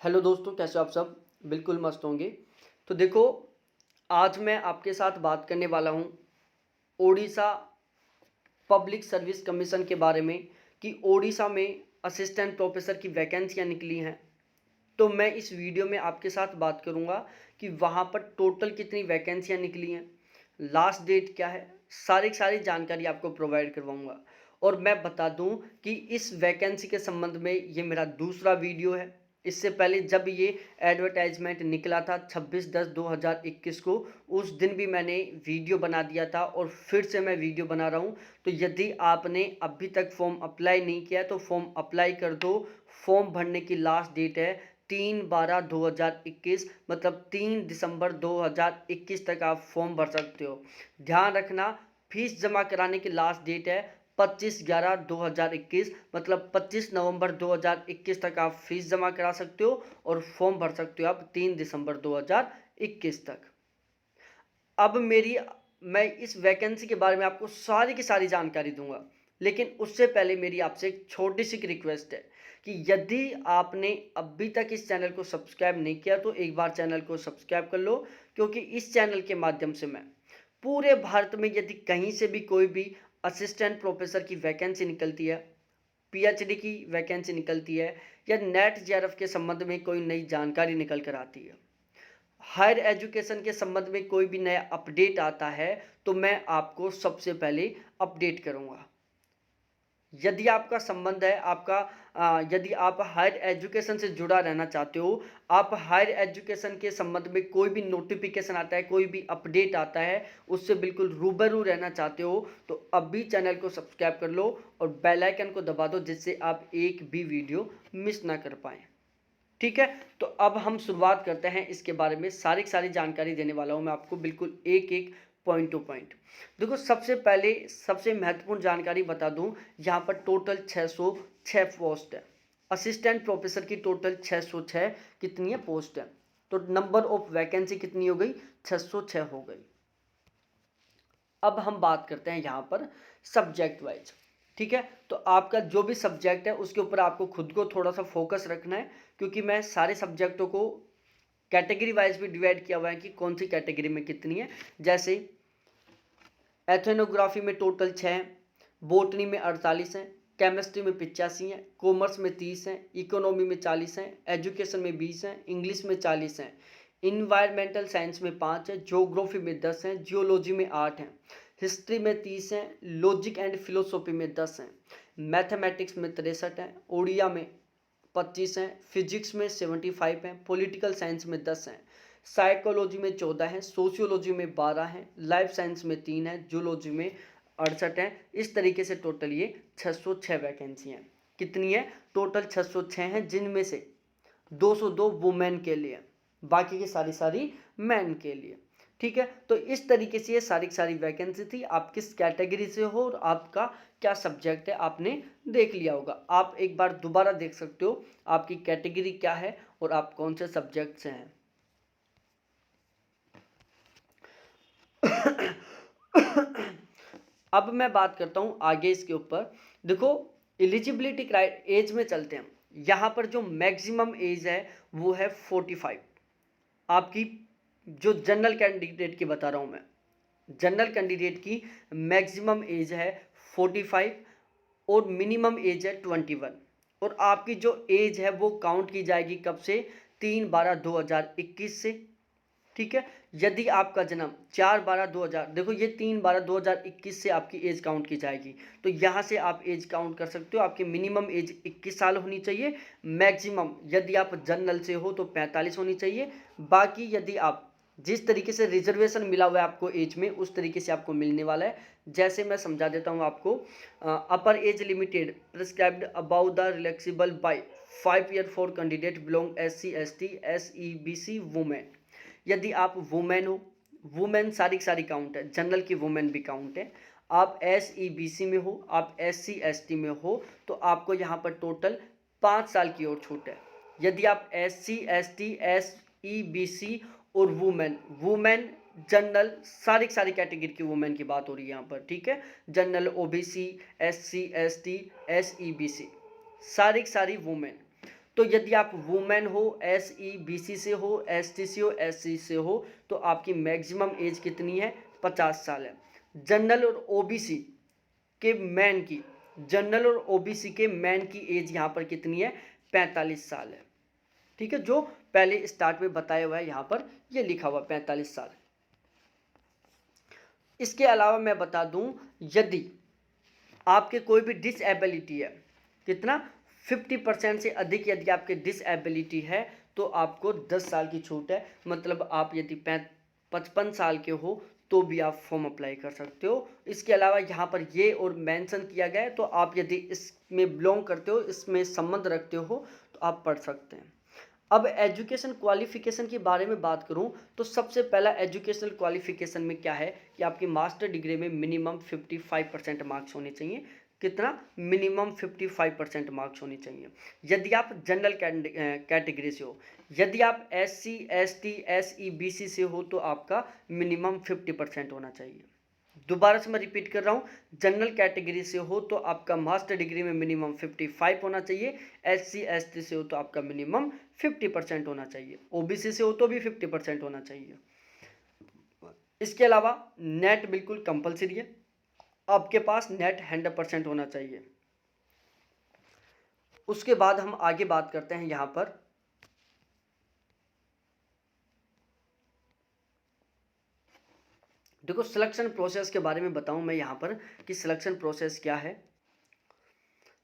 Hello दोस्तों, कैसे हो आप सब? बिल्कुल मस्त होंगे। तो देखो, आज मैं आपके साथ बात करने वाला हूँ ओडिशा पब्लिक सर्विस कमीशन के बारे में कि ओडिशा में असिस्टेंट प्रोफेसर की वैकेंसियाँ निकली हैं। तो मैं इस वीडियो में आपके साथ बात करूँगा कि वहाँ पर टोटल कितनी वैकेंसियाँ निकली हैं, लास्ट डेट क्या है, सारी जानकारी आपको प्रोवाइड करवाऊँगा। और मैं बता दूँ कि इस वैकेंसी के संबंध में ये मेरा दूसरा वीडियो है। इससे पहले जब ये एडवर्टाइजमेंट निकला था 26/10/2021 को, उस दिन भी मैंने वीडियो बना दिया था और फिर से मैं वीडियो बना रहा हूँ। तो यदि आपने अभी तक फॉर्म अप्लाई नहीं किया है तो फॉर्म अप्लाई कर दो। फॉर्म भरने की लास्ट डेट है 3/12/2021, मतलब 3 दिसंबर 2021 तक आप फॉर्म भर सकते हो। ध्यान रखना, फीस जमा कराने की लास्ट डेट है 25/11/2021, मतलब 25 नवंबर 2021 तक आप फीस जमा करा सकते हो और फॉर्म भर सकते हो आप 3 दिसंबर 2021 तक। अब मैं इस वैकेंसी के बारे में आपको सारी की सारी जानकारी दूंगा, लेकिन उससे पहले मेरी आपसे एक छोटी सी रिक्वेस्ट है कि यदि आपने अभी तक इस चैनल को सब्सक्राइब नहीं किया तो एक बार चैनल को सब्सक्राइब कर लो, क्योंकि इस चैनल के माध्यम से मैं पूरे भारत में यदि कहीं से भी कोई भी असिस्टेंट प्रोफेसर की वैकेंसी निकलती है, पीएचडी की वैकेंसी निकलती है या नेट जेआरएफ के संबंध में कोई नई जानकारी निकल कर आती है, हायर एजुकेशन के संबंध में कोई भी नया अपडेट आता है, तो मैं आपको सबसे पहले अपडेट करूंगा। यदि आपका संबंध है यदि आप हायर एजुकेशन से जुड़ा रहना चाहते हो, आप हायर एजुकेशन के संबंध में कोई भी नोटिफिकेशन आता है, कोई भी अपडेट आता है, उससे बिल्कुल रूबरू रहना चाहते हो, तो अभी चैनल को सब्सक्राइब कर लो और बेल आइकन को दबा दो, जिससे आप एक भी वीडियो मिस ना कर पाएँ। ठीक है, तो अब हम शुरुआत करते हैं। इसके बारे में सारी जानकारी देने वाला हूं मैं आपको, बिल्कुल एक एक पॉइंट टू पॉइंट। देखो, सबसे पहले सबसे महत्वपूर्ण जानकारी बता दूं, यहाँ पर टोटल 606 पोस्ट है। असिस्टेंट प्रोफेसर की टोटल 606 कितनी है पोस्ट है, तो नंबर ऑफ वैकेंसी कितनी हो गई, 606 हो गई। अब हम बात करते हैं यहाँ पर सब्जेक्ट वाइज। ठीक है, तो आपका जो भी सब्जेक्ट है उसके ऊपर आपको खुद को थोड़ा सा फोकस रखना है, क्योंकि मैं सारे सब्जेक्टों को कैटेगरी वाइज भी डिवाइड किया हुआ है कि कौन सी कैटेगरी में कितनी है। जैसे एथनोग्राफी में टोटल 6 हैं, बोटनी में 48 हैं, केमिस्ट्री में 85 हैं, कॉमर्स में 30 हैं, इकोनॉमी में 40 हैं, एजुकेशन में 20 हैं, इंग्लिश में 40 हैं, इन्वायरमेंटल साइंस में 5 है, ज्योग्राफी में 10 हैं, जियोलॉजी में 8 हैं, हिस्ट्री में 30 हैं, लॉजिक एंड फिलोसॉफी में 10 हैं, मैथमेटिक्स में 63 हैं, ओडिया में 25 हैं, फिजिक्स में 75 हैं, पॉलिटिकल साइंस में 10 हैं, साइकोलॉजी में 14 हैं, सोशियोलॉजी में 12 हैं, लाइफ साइंस में 3 हैं, जूलॉजी में 68 हैं। इस तरीके से टोटल ये 606 वैकेंसी हैं। कितनी है, टोटल 606 हैं, जिनमें से 202 वुमेन के लिए, बाकी की सारी मैन के लिए। ठीक है, तो इस तरीके से ये सारी वैकेंसी थी। आप किस कैटेगरी से हो और आपका क्या सब्जेक्ट है आपने देख लिया होगा। आप एक बार दोबारा देख सकते हो आपकी कैटेगरी क्या है और आप कौन से सब्जेक्ट से हैं। अब मैं बात करता हूं आगे इसके ऊपर। देखो, एलिजिबिलिटी एज में चलते हैं। यहां पर जो मैक्सिमम एज है वो है 45। आपकी जो जनरल कैंडिडेट की बता रहा हूं मैं, जनरल कैंडिडेट की मैक्सिमम एज है 45 और मिनिमम एज है 21। और आपकी जो एज है वो काउंट की जाएगी कब से, 3/12/2021 से। ठीक है, यदि आपका जन्म 4/12/2000, देखो ये 3/12/2021 से आपकी एज काउंट की जाएगी, तो यहाँ से आप एज काउंट कर सकते हो। आपकी मिनिमम एज 21 साल होनी चाहिए, मैक्सिमम यदि आप जनरल से हो तो 45 होनी चाहिए। बाकी यदि आप जिस तरीके से रिजर्वेशन मिला हुआ है आपको एज में, उस तरीके से आपको मिलने वाला है। जैसे मैं समझा देता हूँ आपको, upper age limited prescribed above the relaxable by 5 year for candidate belong SC ST SEBC women. यदि आप वुमेन हो, वुमेन सारी काउंट है, जनरल की वुमेन भी काउंट है। आप SEBC में हो, आप SC ST में हो, तो आपको यहाँ पर टोटल 5 साल की और छूट है। यदि आप SC ST SEBC और वुमेन जनरल सारी कैटेगरी की वुमेन की बात हो रही है यहाँ पर। ठीक है, general OBC SC ST SEBC सारी वुमेन। तो यदि आप वुमेन हो, SEBC से हो, ST से हो, SC से हो, तो आपकी मैक्सिमम एज कितनी है? 50 साल है। जनरल और OBC के मैन की, जनरल और OBC के मैन की एज यहाँ पर कितनी है? 45 साल है। ठीक है, जो पहले स्टार्ट में बताया हुआ है यहाँ पर ये लिखा हुआ 45 साल। इसके अलावा मैं बता दूं, यदि आपके कोई भी डिसएबिलिटी है, कितना? 50% से अधिक यदि आपके डिसएबिलिटी है तो आपको 10 साल की छूट है। मतलब आप यदि 55 साल के हो तो भी आप फॉर्म अप्लाई कर सकते हो। इसके अलावा यहाँ पर ये और मेंशन किया गया है, तो आप यदि इसमें बिलोंग करते हो, इसमें संबंध रखते हो, तो आप पढ़ सकते हैं। अब एजुकेशन क्वालिफिकेशन के बारे में बात करूं तो सबसे पहला एजुकेशनल क्वालिफिकेशन में क्या है कि आपकी मास्टर डिग्री में मिनिमम 55% मार्क्स होने चाहिए। कितना? मिनिमम 55% मार्क्स होने चाहिए यदि आप जनरल कैटेगरी से हो। यदि आप SC, ST, SEBC से हो तो आपका मिनिमम 50% होना चाहिए। दोबारा से मैं रिपीट कर रहा हूँ, जनरल कैटेगरी से हो तो आपका मास्टर डिग्री में मिनिमम 55 होना चाहिए। SC, ST से हो तो आपका मिनिमम 50% होना चाहिए। OBC से हो तो भी 50% होना चाहिए। इसके अलावा नेट बिल्कुल कंपलसरी है, आपके पास नेट 100% होना चाहिए। उसके बाद हम आगे बात करते हैं यहाँ पर देखो सिलेक्शन प्रोसेस के बारे में बताऊं मैं यहाँ पर कि सिलेक्शन प्रोसेस क्या है।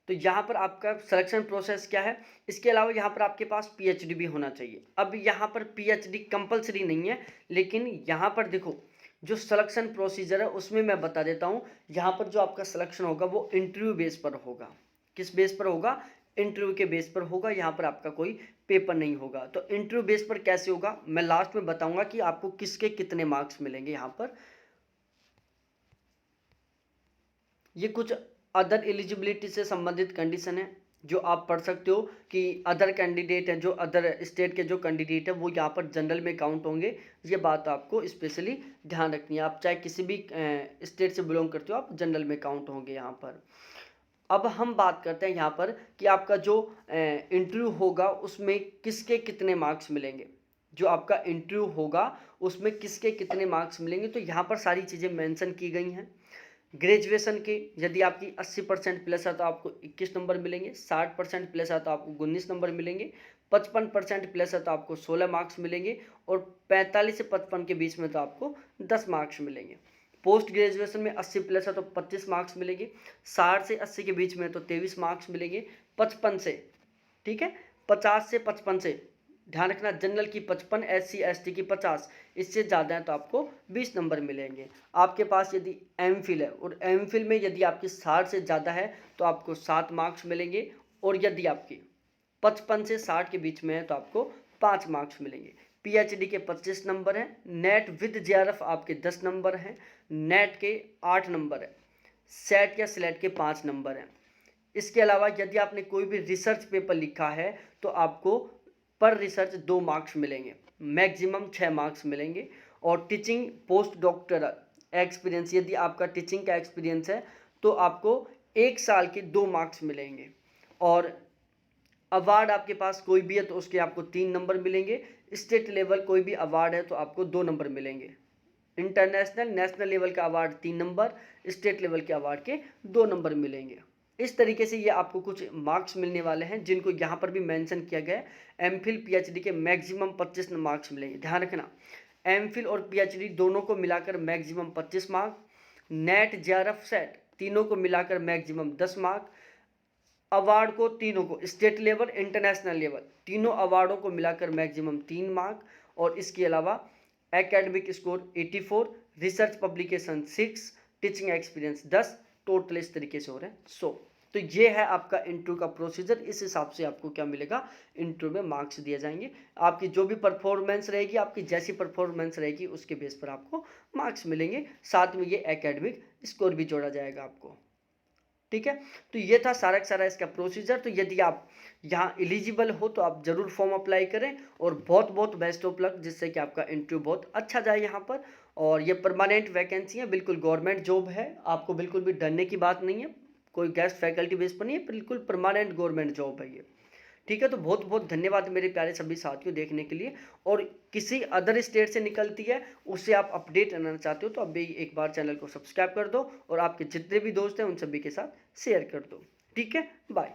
तो यहाँ पर आपका सिलेक्शन प्रोसेस क्या है, इसके अलावा यहाँ पर आपके पास PhD भी होना चाहिए। अब यहाँ पर PhD कंपलसरी नहीं है, लेकिन यहाँ पर देखो जो सिलेक्शन प्रोसीजर है उसमें मैं बता देता हूँ। यहाँ पर जो आपका सिलेक्शन होगा वो इंटरव्यू बेस पर होगा। किस बेस पर होगा? इंटरव्यू के बेस पर होगा। यहाँ पर आपका कोई पेपर नहीं होगा। तो इंटरव्यू बेस पर कैसे होगा मैं लास्ट में बताऊंगा कि आपको किसके कितने मार्क्स मिलेंगे। यहाँ पर ये कुछ अदर एलिजिबिलिटी से संबंधित कंडीशन है जो आप पढ़ सकते हो कि अदर कैंडिडेट है, जो अदर स्टेट के जो कैंडिडेट है वो यहाँ पर जनरल में काउंट होंगे। ये बात आपको स्पेशली ध्यान रखनी है। आप चाहे किसी भी स्टेट से बिलोंग करते हो, आप जनरल में काउंट होंगे यहाँ पर। अब हम बात करते हैं यहाँ पर कि आपका जो इंटरव्यू होगा उसमें किसके कितने मार्क्स मिलेंगे। जो आपका इंटरव्यू होगा उसमें किसके कितने मार्क्स मिलेंगे, तो यहाँ पर सारी चीज़ें मेंशन की गई हैं। ग्रेजुएशन के यदि आपकी 80% प्लस है तो आपको 21 नंबर मिलेंगे, 60% प्लस है तो आपको 19 नंबर मिलेंगे, 55% प्लस है तो आपको 16 मार्क्स मिलेंगे, और 45 से 55 के बीच में तो आपको 10 मार्क्स मिलेंगे। पोस्ट ग्रेजुएशन में 80 प्लस है तो 25 मार्क्स मिलेंगे, 60 से 80 के बीच में तो 23 मार्क्स मिलेंगे, 55 से, ठीक है, 50 से 55 से, ध्यान रखना जनरल की 55, SC ST की 50, इससे ज़्यादा है तो आपको 20 नंबर मिलेंगे। आपके पास यदि MPhil है और MPhil में यदि आपकी 60 से ज़्यादा है तो आपको 7 मार्क्स मिलेंगे, और यदि आपकी 55 से 60 के बीच में है तो आपको 5 मार्क्स मिलेंगे। PhD के 25 नंबर हैं, नेट विद JRF आपके 10 नंबर हैं, नेट के 8 नंबर है, सेट या स्लेट के 5 नंबर हैं। इसके अलावा यदि आपने कोई भी रिसर्च पेपर लिखा है तो आपको पर रिसर्च 2 मार्क्स मिलेंगे, मैक्सिमम 6 मार्क्स मिलेंगे। और टीचिंग पोस्ट डॉक्टरल एक्सपीरियंस, यदि आपका टीचिंग का एक्सपीरियंस है तो आपको 1 साल के 2 मार्क्स मिलेंगे। और अवार्ड आपके पास कोई भी है तो उसके आपको 3 नंबर मिलेंगे। स्टेट लेवल कोई भी अवार्ड है तो आपको 2 नंबर मिलेंगे। इंटरनेशनल नेशनल लेवल का अवार्ड 3 नंबर, स्टेट लेवल के अवार्ड के 2 नंबर मिलेंगे। इस तरीके से ये आपको कुछ मार्क्स मिलने वाले हैं जिनको यहाँ पर भी मेंशन किया गया है। MPhil PhD के मैक्सिमम 25 मार्क्स मिलेंगे। ध्यान रखना, MPhil और PhD दोनों को मिलाकर maximum 25 mark, net JRF set तीनों को मिलाकर मैक्सिमम 10 मार्क, अवार्ड को तीनों को स्टेट लेवल इंटरनेशनल लेवल तीनों अवार्डों को मिलाकर मैक्सिमम 3 मार्क, और इसके अलावा academic score 84, research publication 6, teaching experience 10, total इस तरीके से हो रहे हैं 100। तो ये है आपका इंटरव्यू का प्रोसीजर। इस हिसाब से आपको क्या मिलेगा, इंटरव्यू में मार्क्स दिए जाएंगे। आपकी जो भी परफॉर्मेंस रहेगी, आपकी जैसी परफॉर्मेंस रहेगी उसके बेस पर आपको मार्क्स मिलेंगे। साथ में ये एकेडमिक स्कोर भी जोड़ा जाएगा आपको, ठीक है। तो ये था सारा का सारा इसका प्रोसीजर। तो यदि आप यहाँ एलिजिबल हो तो आप जरूर फॉर्म अप्लाई करें, और बहुत बहुत बेस्ट ऑफ लक, जिससे कि आपका इंटरव्यू बहुत अच्छा जाए यहाँ पर। और ये परमानेंट वैकेंसी है, बिल्कुल गवर्नमेंट जॉब है, आपको बिल्कुल भी डरने की बात नहीं है, कोई गेस्ट फैकल्टी बेस पर नहीं है, बिल्कुल परमानेंट गवर्नमेंट जॉब है ये, ठीक है, तो बहुत बहुत धन्यवाद मेरे प्यारे सभी साथियों देखने के लिए। और किसी अदर स्टेट से निकलती है उससे आप अपडेट रहना चाहते हो तो अभी एक बार चैनल को सब्सक्राइब कर दो और आपके जितने भी दोस्त हैं उन सभी के साथ शेयर कर दो। ठीक है, बाय।